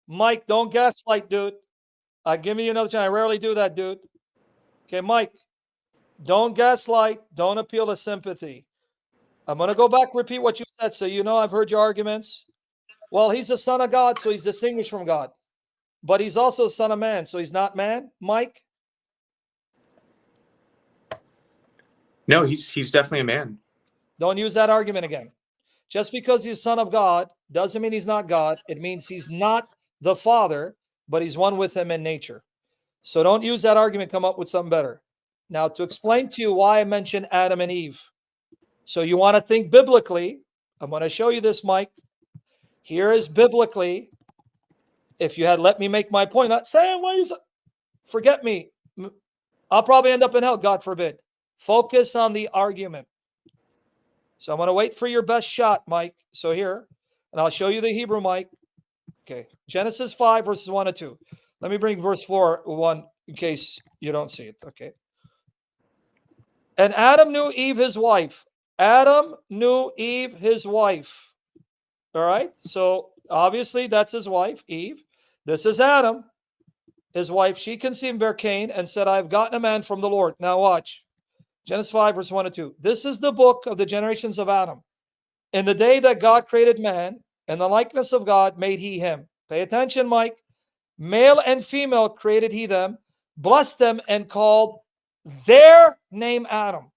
Mike, don't gaslight, dude. I'm giving you another chance. I rarely do that, dude. Okay, Mike, don't gaslight. Don't appeal to sympathy. I'm going to go back, repeat what you said, so you know I've heard your arguments. Well, he's the son of God, so he's distinguished from God. But he's also the son of man, so he's not man, Mike? No, he's definitely a man. Don't use that argument again. Just because he's son of God doesn't mean he's not God. It means he's not the Father, but he's one with him in nature. So don't use that argument. Come up with something better. Now, to explain to you why I mentioned Adam and Eve. So you want to think biblically. I'm going to show you this, Mike. Here is biblically. If you had let me make my point, not saying, well, forget me. I'll probably end up in hell, God forbid. Focus on the argument. So I'm going to wait for your best shot, Mike. So here, and I'll show you the Hebrew, Mike. Okay, Genesis 5, verses 1 and 2. Let me bring verse 4, 1, in case you don't see it. Okay. And Adam knew Eve, his wife. Adam knew Eve, his wife. All right. So obviously that's his wife, Eve. This is Adam, his wife. She conceived and bare Cain and said, I have gotten a man from the Lord. Now watch. Genesis 5, verse 1 and 2. This is the book of the generations of Adam. In the day that God created man, in the likeness of God made he him. Pay attention, Mike. Male and female created he them, blessed them, and called their name Adam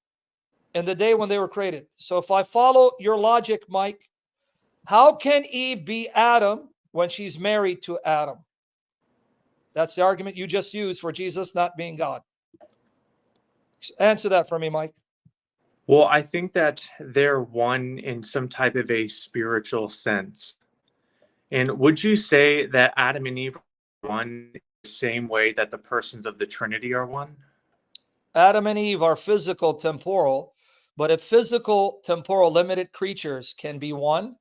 in the day when they were created. So if I follow your logic, Mike, how can Eve be Adam when she's married to Adam? That's the argument you just used for Jesus not being God. Answer that for me, Mike. Well, I think that they're one in some type of a spiritual sense. And would you say that Adam and Eve are one the same way that the persons of the Trinity are one? Adam and Eve are physical, temporal, but if physical, temporal, limited creatures can be one,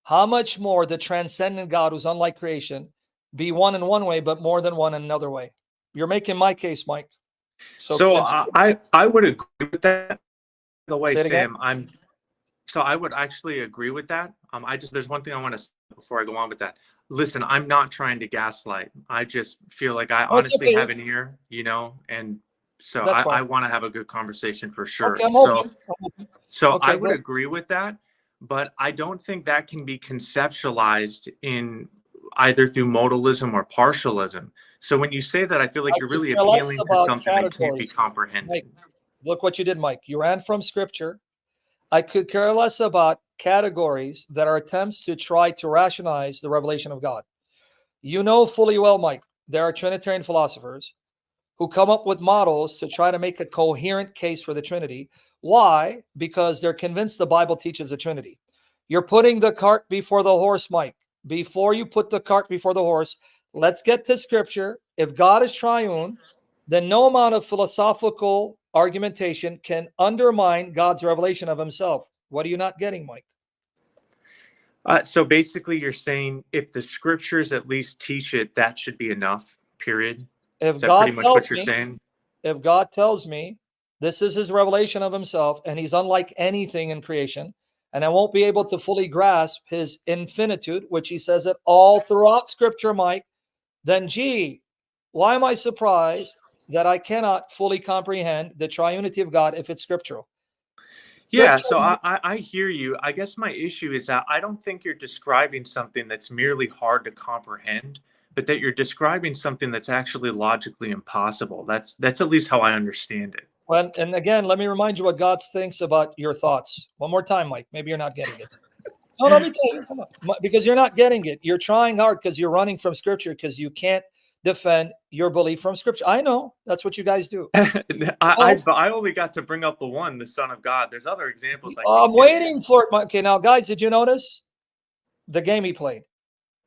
how much more the transcendent God, who's unlike creation, be one in one way, but more than one in another way? You're making my case, Mike. So I would agree with that. By the way, Sam, I would actually agree with that. There's one thing I want to say before I go on with that. Listen, I'm not trying to gaslight. I just feel like I honestly have an ear, and so I want to have a good conversation for sure. Okay, so I would agree with that, but I don't think that can be conceptualized in either through modalism or partialism. So when you say that, I feel like you're really appealing to something that can't be comprehended. Mike, look what you did, Mike. You ran from scripture. I could care less about categories that are attempts to try to rationalize the revelation of God. You know fully well, Mike, there are Trinitarian philosophers who come up with models to try to make a coherent case for the Trinity. Why? Because they're convinced the Bible teaches the Trinity. You're putting the cart before the horse, Mike. Before you put the cart before the horse, let's get to scripture. If God is triune, then no amount of philosophical argumentation can undermine God's revelation of himself. What are you not getting, Mike? So basically you're saying if the scriptures at least teach it, that should be enough, period? If God tells me this is his revelation of himself and he's unlike anything in creation, and I won't be able to fully grasp his infinitude, which he says it all throughout scripture, Mike, then why am I surprised that I cannot fully comprehend the triunity of God if it's scriptural? Yeah, so I hear you. I guess my issue is that I don't think you're describing something that's merely hard to comprehend, but that you're describing something that's actually logically impossible. That's at least how I understand it. Well, and again, let me remind you what God thinks about your thoughts. One more time, Mike. Maybe you're not getting it. No, let me tell you. Come on. Because you're not getting it. You're trying hard because you're running from scripture because you can't defend your belief from scripture. I know. That's what you guys do. I only got to bring up the Son of God. There's other examples. I'm waiting for it. Okay, now, guys, did you notice the game he played?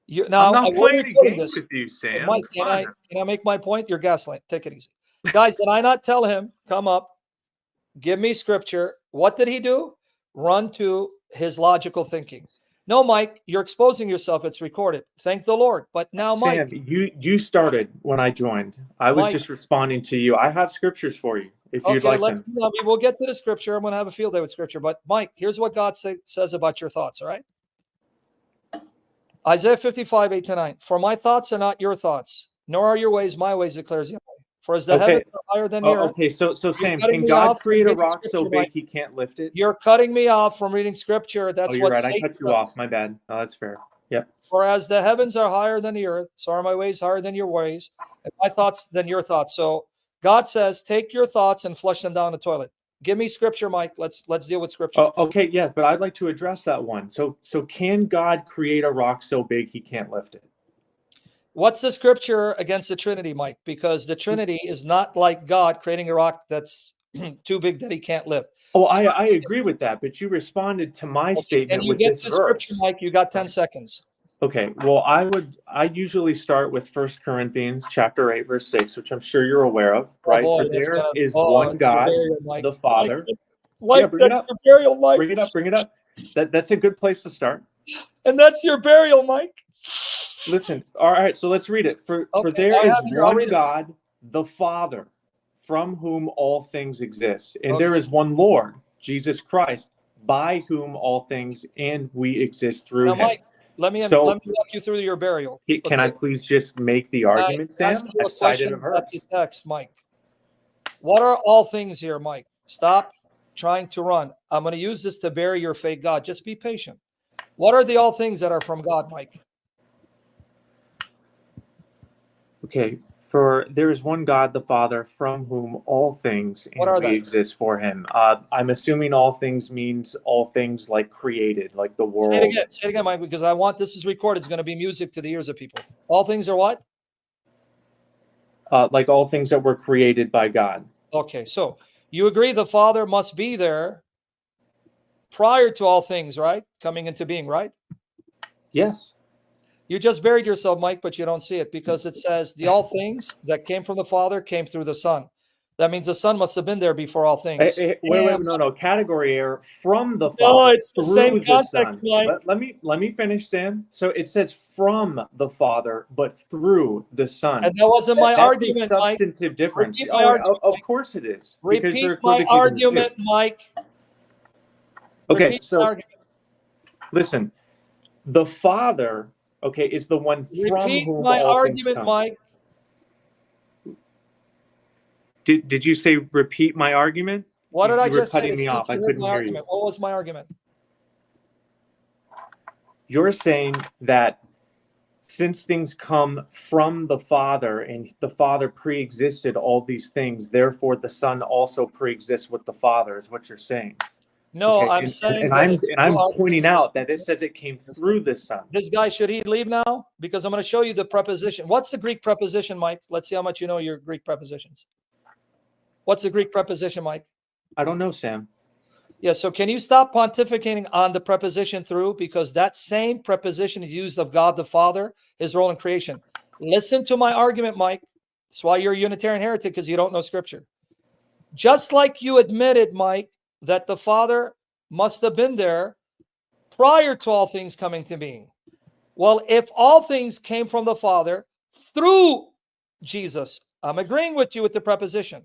I'm not playing a game with you, Sam. Mike, can I make my point? You're gaslighting. Take it easy. Guys, did I not tell him, come up, give me scripture? What did he do? Run to his logical thinking. No, Mike, you're exposing yourself. It's recorded. Thank the Lord. But now, Mike. Sam, you started when I joined. I was just responding to you. I have scriptures for you if you'd like them. We'll get to the scripture. I'm going to have a field day with scripture. But, Mike, here's what God says about your thoughts, all right? Isaiah 55, 8-9. For my thoughts are not your thoughts, nor are your ways my ways, declares Yahweh. For as the heavens are higher than the earth. Okay, so Sam, can God create a rock so big he can't lift it? You're cutting me off from reading scripture. That's you're what right. Satan I cut you does. off. My bad. No, that's fair. Yep. For as the heavens are higher than the earth, so are my ways higher than your ways, and my thoughts than your thoughts. So God says, take your thoughts and flush them down the toilet. Give me scripture, Mike. Let's deal with scripture. Okay, yes, but I'd like to address that one. So can God create a rock so big he can't lift it? What's the scripture against the Trinity, Mike? Because the Trinity is not like God creating a rock that's too big that he can't lift. Oh, I agree with that, but you responded to my statement with this verse. Scripture, Mike, you got 10 seconds. Okay, well, I usually start with 1 Corinthians chapter 8, verse 6, which I'm sure you're aware of, right? boy, For there is one God, burial, the Father. Mike, Yeah, bring it up. Your burial, Mike. Bring it up. That's a good place to start. And that's your burial, Mike. Listen, all right, so let's read it. For there is one God, the Father, from whom all things exist. And there is one Lord, Jesus Christ, by whom all things and we exist through him. Mike, let me walk you through your burial. Can I please just make the argument, Sam? I've cited a verse. Text, Mike. What are all things here, Mike? Stop trying to run. I'm going to use this to bury your fake God. Just be patient. What are the all things that are from God, Mike? Okay, for there is one God, the Father, from whom all things and we exist for him. I'm assuming all things means all things like created, like the world. Say it again, Mike, because I want this is recorded. It's going to be music to the ears of people. All things are what? Like all things that were created by God. Okay, so you agree the Father must be there prior to all things, right? Coming into being, right? Yes. You just buried yourself, Mike, but you don't see it because it says the all things that came from the Father came through the Son. That means the Son must have been there before all things. Wait, no. Category error from the Father. No, it's the same context, Mike. Let me finish, Sam. So it says from the Father, but through the Son. And that wasn't my argument, That's a substantive difference. Of course it is. Repeat my argument, Mike. Okay, so listen. The Father, is the one from whom all things come. Mike. Did you say repeat my argument? What did I just say? You were cutting me off. I couldn't hear you. What was my argument? You're saying that since things come from the Father and the Father pre-existed all these things, therefore the Son also pre-exists with the Father, is what you're saying. No, I'm saying I'm pointing out that it says it came through the Son. This guy, should he leave now? Because I'm going to show you the preposition. What's the Greek preposition, Mike? Let's see how much you know your Greek prepositions. What's the Greek preposition, Mike? I don't know, Sam. Yeah, so can you stop pontificating on the preposition through? Because that same preposition is used of God the Father, his role in creation. Listen to my argument, Mike. That's why you're a Unitarian heretic, because you don't know Scripture. Just like you admitted, Mike, that the Father must have been there prior to all things coming to being. Well, if all things came from the Father through Jesus, I'm agreeing with you with the preposition.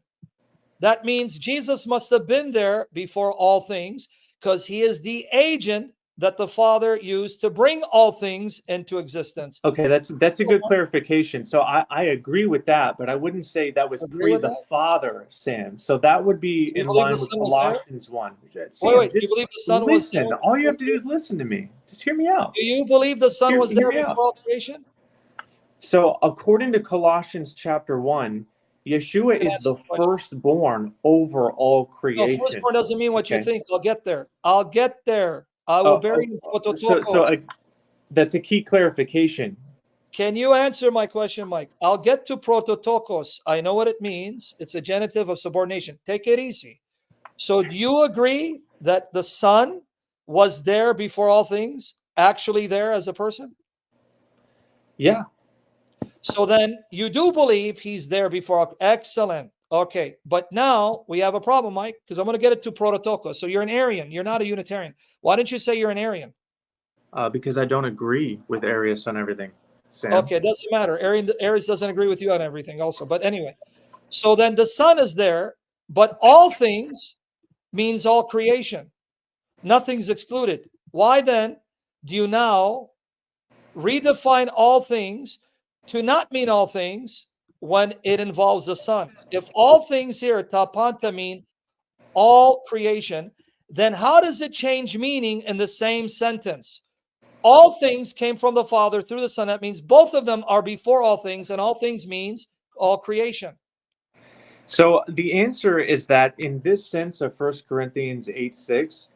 That means Jesus must have been there before all things because he is the agent that the Father used to bring all things into existence. Okay, that's a good clarification. So I agree with that, but I wouldn't say that was pre the Father, Sam. So that would be in line with Colossians 1. Sam, wait, you believe the Son was there? All you have to do is listen to me. Just hear me out. Do you believe the Son was there before all creation? So according to Colossians chapter 1, Yeshua is the firstborn over all creation. No, firstborn doesn't mean what you think. I'll get there. I will bury you. So that's a key clarification. Can you answer my question, Mike? I'll get to prototokos. I know what it means. It's a genitive of subordination. Take it easy. So do you agree that the Son was there before all things? Actually there as a person? Yeah. So then you do believe he's there before. Excellent. Okay. But now we have a problem, Mike, because I'm going to get it to prototokos. So you're an Arian. You're not a Unitarian. Why didn't you say you're an Arian? Because I don't agree with Arius on everything, Sam. Okay, it doesn't matter. Arius doesn't agree with you on everything also. But anyway, so then the Son is there, but all things means all creation. Nothing's excluded. Why then do you now redefine all things to not mean all things when it involves the Son. If all things here, tapanta, mean all creation, then how does it change meaning in the same sentence? All things came from the Father through the Son. That means both of them are before all things, and all things means all creation. So the answer is that in this sense of 1 Corinthians 8:6,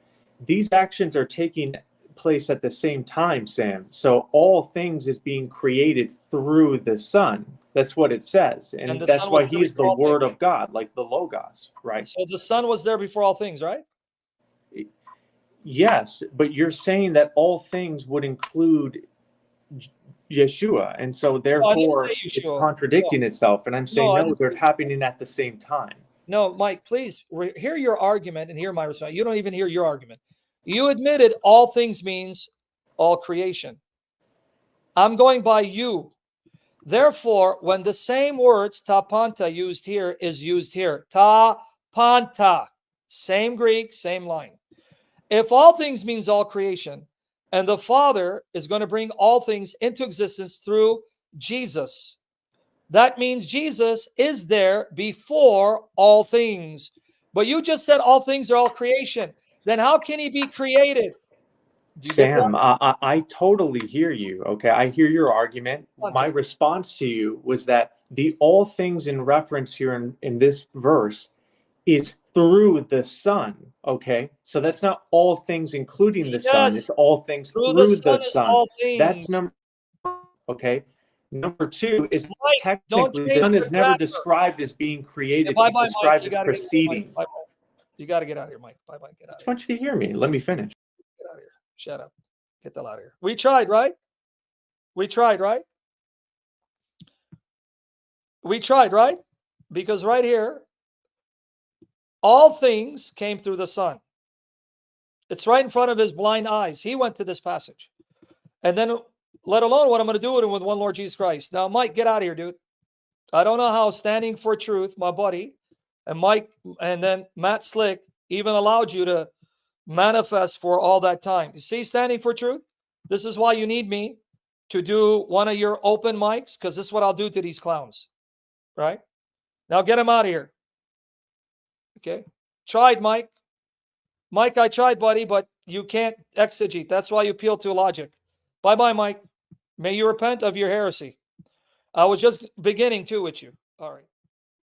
these actions are taking place at the same time, Sam. So all things is being created through the Son. That's what it says. And the that's Son why was there he is the before all Word things. of God, like the Logos, right? So the Son was there before all things, right? Yes, but you're saying that all things would include Yeshua, and so No, I didn't therefore say it's Yeshua. contradicting itself. And I'm saying I no, didn't they're say happening at the same time. No, Mike, please hear your argument and hear my response. You don't even hear your argument. You admitted all things means all creation. I'm going by you. Therefore, when the same words tapanta used here is used here, tapanta, same Greek, same line. If all things means all creation, and the Father is going to bring all things into existence through Jesus, that means Jesus is there before all things. But you just said all things are all creation. Then how can he be created? Do you get that? Sam, I totally hear you. Okay, I hear your argument. My response to you was that the all things in reference here in this verse is through the Son. Okay, so that's not all things including the Son. Yes, It's all things through the through the Son is Son. all That's things. number. Okay, number two is Mike, don't technically the change Son your is never grammar. described as being Okay, created. He's bye-bye, Mike. described You as got to get out of here, Mike. proceeding. Bye-bye. You got to get out of here, Mike. Bye-bye. Get out I of just here. want you to hear me. Let me finish. Get out of here. Shut up. Get the hell out of here. We tried, right? We tried, right? We tried, right? Because right here, all things came through the Son. It's right in front of his blind eyes. He went to this passage. And then, let alone what I'm going to do with him with one Lord Jesus Christ. Now, Mike, get out of here, dude. I don't know how Standing for Truth, my buddy, and Mike, and then Matt Slick even allowed you to manifest for all that time. You see, Standing for Truth? This is why you need me to do one of your open mics, because this is what I'll do to these clowns. Right? Now get him out of here. Okay? Tried, Mike. Mike, I tried, buddy, but you can't exegete. That's why you appeal to logic. Bye-bye, Mike. May you repent of your heresy. I was just beginning to with you. All right.